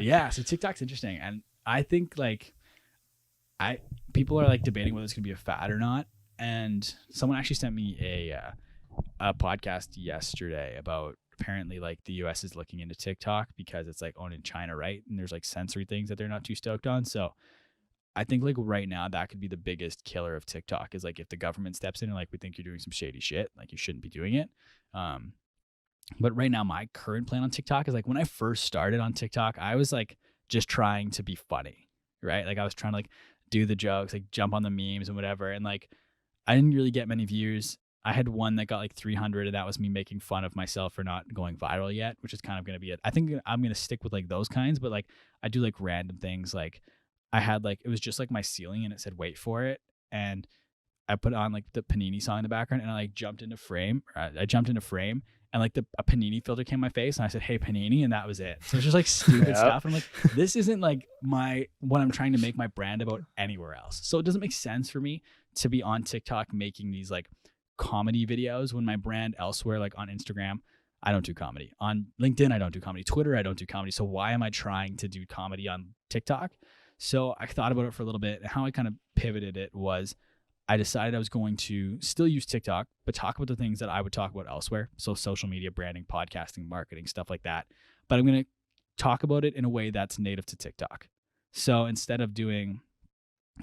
Yeah, so TikTok's interesting, and I think like I people are like debating whether it's gonna be a fad or not. And someone actually sent me a podcast yesterday about apparently like the US is looking into TikTok because it's like owned in China, right? And there's like sensory things that they're not too stoked on. So I think like right now that could be the biggest killer of TikTok is like if the government steps in and like we think you're doing some shady shit, like you shouldn't be doing it. Um, but right now my current plan on TikTok is like when I first started on TikTok, I was like just trying to be funny, right? Like I was trying to like do the jokes, like jump on the memes and whatever. And like I didn't really get many views. I had one that got like 300, and that was me making fun of myself for not going viral yet, which is kind of going to be it. I think I'm going to stick with like those kinds, but like I do like random things. Like I had like, it was just like my ceiling and it said, wait for it. And I put on like the Panini song in the background and I like jumped into frame. I jumped into frame and like a Panini filter came in my face and I said, hey, Panini. And that was it. So it's just like stupid stuff. And I'm like, this isn't like what I'm trying to make my brand about anywhere else. So it doesn't make sense for me to be on TikTok making these like comedy videos when my brand elsewhere, like on Instagram, I don't do comedy. On LinkedIn, I don't do comedy. Twitter, I don't do comedy. So why am I trying to do comedy on TikTok? So I thought about it for a little bit. And how I kind of pivoted it was I decided I was going to still use TikTok, but talk about the things that I would talk about elsewhere. So social media, branding, podcasting, marketing, stuff like that. But I'm going to talk about it in a way that's native to TikTok. So instead of doing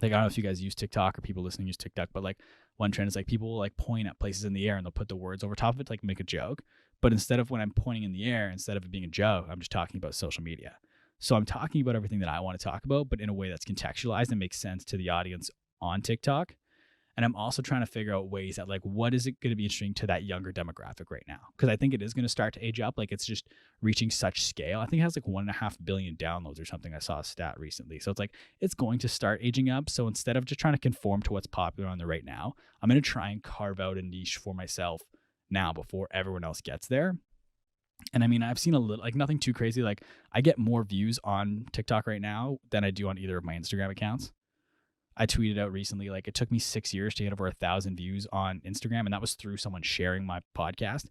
like, I don't know if you guys use TikTok or people listening use TikTok, but like one trend is like people will like point at places in the air and they'll put the words over top of it to like make a joke. But instead of when I'm pointing in the air, instead of it being a joke, I'm just talking about social media. So I'm talking about everything that I want to talk about, but in a way that's contextualized and makes sense to the audience on TikTok. And I'm also trying to figure out ways that like, what is it going to be interesting to that younger demographic right now? Because I think it is going to start to age up. Like it's just reaching such scale. I think it has like 1.5 billion downloads or something. I saw a stat recently. So it's like, it's going to start aging up. So instead of just trying to conform to what's popular on the right now, I'm going to try and carve out a niche for myself now before everyone else gets there. And I mean, I've seen a little, like nothing too crazy. Like I get more views on TikTok right now than I do on either of my Instagram accounts. I tweeted out recently, like it took me 6 years to get over 1,000 views on Instagram, and that was through someone sharing my podcast.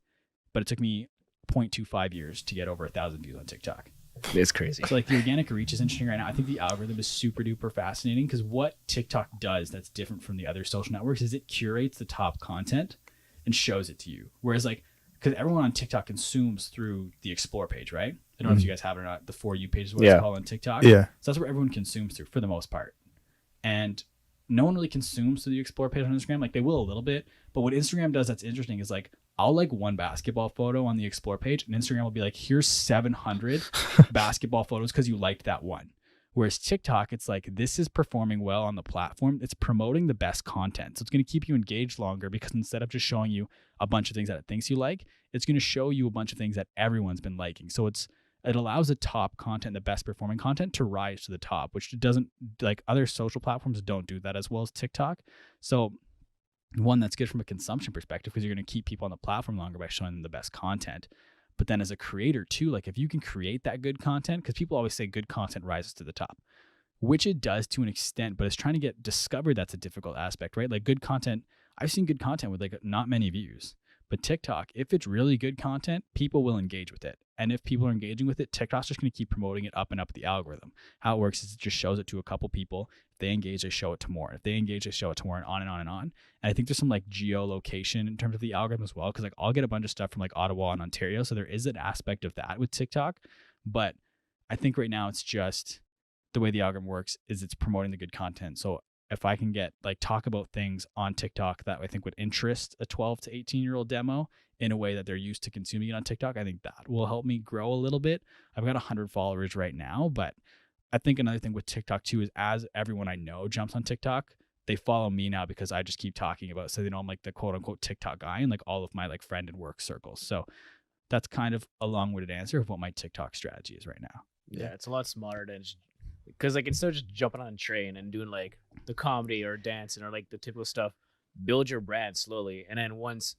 But it took me 0.25 years to get over 1,000 views on TikTok. It's crazy. So like the organic reach is interesting right now. I think the algorithm is super duper fascinating because what TikTok does that's different from the other social networks is it curates the top content and shows it to you. Whereas like, because everyone on TikTok consumes through the explore page, right? I don't know if you guys have it or not. The For You page is what it's called on TikTok. Yeah. So that's where everyone consumes through for the most part. And no one really consumes through the explore page on Instagram. Like they will a little bit, but what Instagram does that's interesting is like I'll like one basketball photo on the explore page and Instagram will be like, here's 700 basketball photos because you liked that one. Whereas TikTok, it's like, this is performing well on the platform. It's promoting the best content. So it's going to keep you engaged longer because instead of just showing you a bunch of things that it thinks you like, it's going to show you a bunch of things that everyone's been liking. So it allows the top content, the best performing content to rise to the top, which doesn't, like other social platforms don't do that as well as TikTok. So one, that's good from a consumption perspective because you're going to keep people on the platform longer by showing them the best content. But then as a creator too, like if you can create that good content, because people always say good content rises to the top, which it does to an extent, but it's trying to get discovered. That's a difficult aspect, right? Like good content, I've seen good content with like not many views. But TikTok, if it's really good content, people will engage with it. And if people are engaging with it, TikTok's just going to keep promoting it up and up the algorithm. How it works is it just shows it to a couple people. If they engage, they show it to more. If they engage, they show it to more, and on and on and on. And I think there's some like geolocation in terms of the algorithm as well, because like I'll get a bunch of stuff from like Ottawa and Ontario. So there is an aspect of that with TikTok. But I think right now it's just the way the algorithm works is it's promoting the good content. So if I can get like talk about things on TikTok that I think would interest a 12 to 18-year-old demo in a way that they're used to consuming it on TikTok, I think that will help me grow a little bit. I've got 100 followers right now, but I think another thing with TikTok too is as everyone I know jumps on TikTok, they follow me now because I just keep talking about it. So they know I'm like the quote unquote TikTok guy in like all of my like friend and work circles. So that's kind of a long-winded answer of what my TikTok strategy is right now. Yeah, it's a lot smarter than because like instead of just jumping on a train and doing like the comedy or dancing or like the typical stuff, build your brand slowly, and then once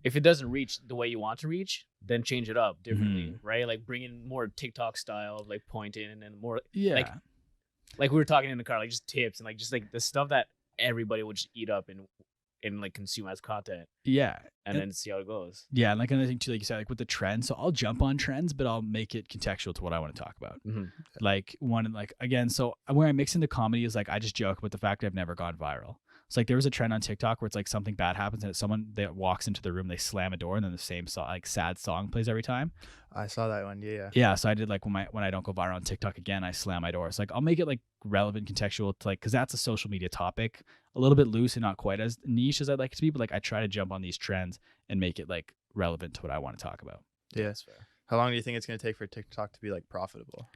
if it doesn't reach the way you want to reach, then change it up differently, right? Like bring in more TikTok style, like pointing and then more like we were talking in the car, like just tips and like just like the stuff that everybody would just eat up and like consume as content. Yeah. and then see how it goes. Yeah, and like another thing too, like you said, like with the trends. So I'll jump on trends, but I'll make it contextual to what I want to talk about. Mm-hmm. Like again, so where I mix into comedy is like I just joke about the fact I've never gone viral. It's like there was a trend on TikTok where it's like something bad happens and it's someone that walks into the room, they slam a door, and then the same song, like sad song, plays every time. I saw that one. Yeah. Yeah, so I did like when I don't go viral on TikTok again, I slam my door. So like I'll make it like relevant, contextual to like, because that's a social media topic, a little bit loose and not quite as niche as I'd like it to be. But like I try to jump on these trends and make it like relevant to what I want to talk about. Yeah. That's fair. How long do you think it's going to take for TikTok to be like profitable?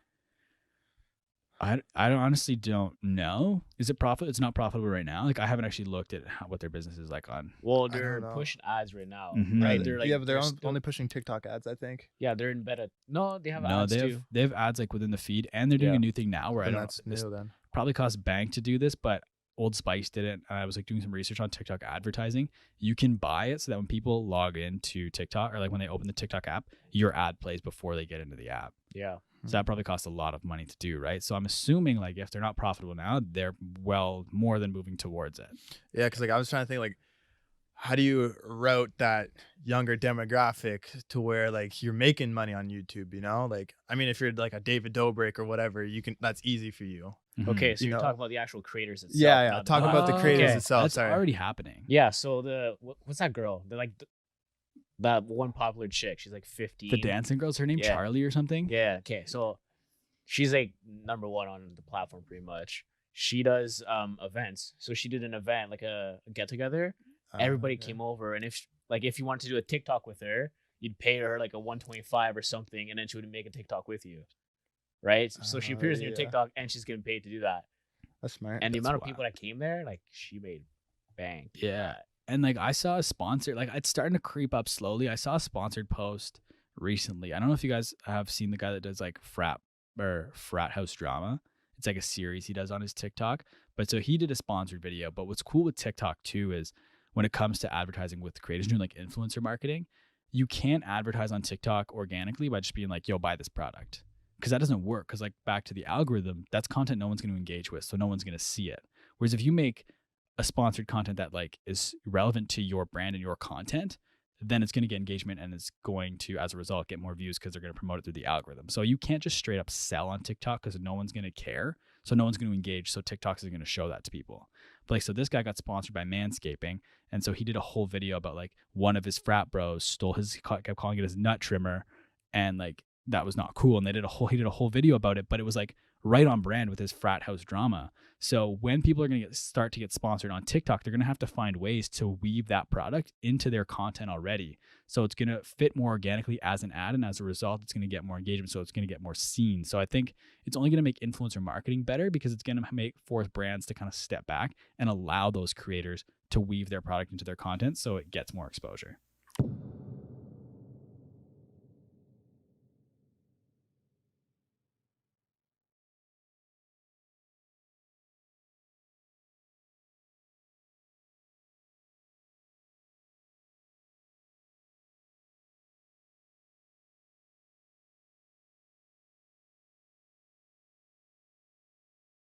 I honestly don't know. Is it profit? It's not profitable right now. Like I haven't actually looked at what their business is like on. Well, I don't they're know. pushing ads right now, Mhm. right? Yeah, They're like, yeah, but they're still- only pushing TikTok ads, I think. yeah, they're in beta. No, they have No, ads they too. have ads like within the feed, and they're doing Yeah. a new thing now where I And don't that's know. This new then. probably costs bank to do this, but Old Spice did it. I was like doing some research on TikTok advertising. You can buy it so that when people log into TikTok or like when they open the TikTok app, your ad plays before they get into the app. Yeah. So that probably costs a lot of money to do, right? So I'm assuming like if they're not profitable now, they're well more than moving towards it. Yeah, because like I was trying to think like, how do you route that younger demographic to where like you're making money on YouTube? You know, like I mean, if you're like a David Dobrik or whatever, you can. That's easy for you. Mhm. Okay, so You you're know. talking about the actual creators itself. Yeah, not talk the- about the creators okay. itself. That's Sorry. already happening. Yeah, so what's that girl? They're like that one popular chick. She's like 15. The dancing girl's her name Yeah. Charlie or something. Yeah. Okay. So she's like number one on the platform pretty much. She does events. So she did an event like a get together. Everybody Okay. came over, and if you wanted to do a TikTok with her, you'd pay her like a 125 or something, and then she would make a TikTok with you. Right. So she appears in your yeah. TikTok, and she's getting paid to do that. That's smart. And the That's amount of wild. people that came there, like she made bang. Yeah. And like I saw a sponsor, like it's starting to creep up slowly. I saw a sponsored post recently. I don't know if you guys have seen the guy that does like frat house drama. It's like a series he does on his TikTok. But so he did a sponsored video. But what's cool with TikTok too is when it comes to advertising with creators doing like influencer marketing, you can't advertise on TikTok organically by just being like, yo, buy this product. Because that doesn't work. Because like back to the algorithm, that's content no one's going to engage with. So no one's going to see it. Whereas if you make a sponsored content that like is relevant to your brand and your content, then it's going to get engagement and it's going to, as a result, get more views because they're going to promote it through the algorithm. So you can't just straight up sell on TikTok because no one's going to care. So no one's going to engage. So TikTok isn't going to show that to people. But like, so this guy got sponsored by Manscaping. And so he did a whole video about like one of his frat bros kept calling it his nut trimmer. And like, that was not cool. And he did a whole video about it, but it was like right on brand with his frat house drama. So when people are going to start to get sponsored on TikTok, they're going to have to find ways to weave that product into their content already. So it's going to fit more organically as an ad. And as a result, it's going to get more engagement. So it's going to get more seen. So I think it's only going to make influencer marketing better because it's going to force brands to kind of step back and allow those creators to weave their product into their content so it gets more exposure.